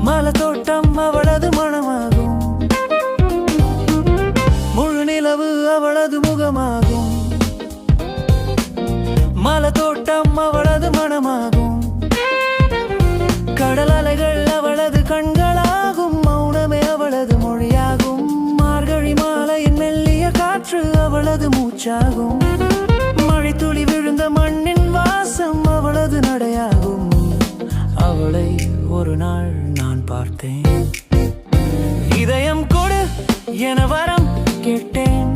மலத்தோட்டம் அவளது மனமாகும், முழு நிலவு அவளது முகமாகும். மலத்தோட்டம் அவளது மனமாகும், கடல் அலைகள் அவளது கண்களாகும், மௌனமே அவளது மொழியாகும். மார்கழி மாலையின் மெல்லிய காற்று அவளது மூச்சாகும், மழை துளி விழுந்த மண்ணின் வாசம் அவளது நடையாகும். அவளை ஒரு நாள் நான் பார்த்தேன், இதயம் கொடு என வரம் கேட்டேன்.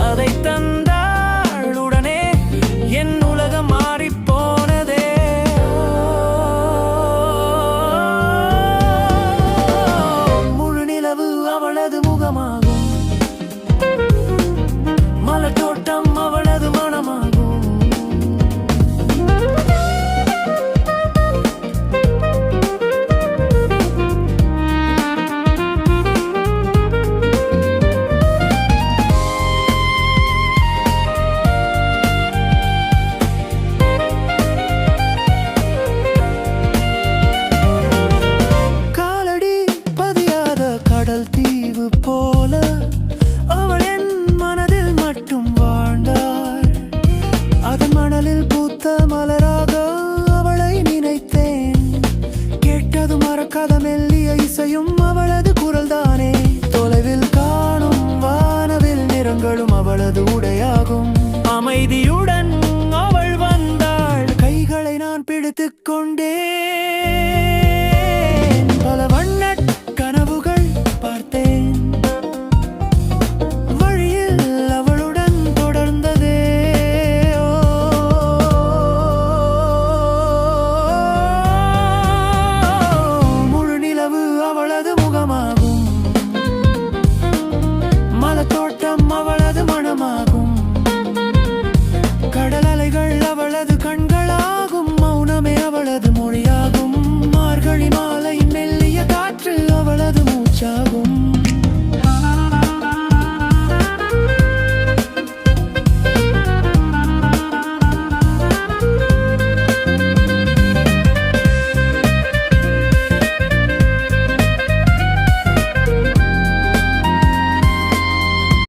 அதை தந்தாள் உடனே என் உலகம் மாறிப்போனதே. முழு நிலவு அவளது முகமாகும், மலத்தோட்டம் அவளது மனமாகும். கடல் தீவு போல அவள் என் மனதில் மட்டும் வாழ்ந்தாள். அதன் மணலில் பூத்த மலராக அவளை நினைத்தேன். கேட்டது மறக்காத மெல்லிய இசையும் அவளது குரல் தானே. தொலைவில் காணும் வானவில் நிறங்களும் அவளது உடையாகும். அமைதியுடன் அவள் வந்தாள், கைகளை நான் பிடித்துக் கொண்டேன்.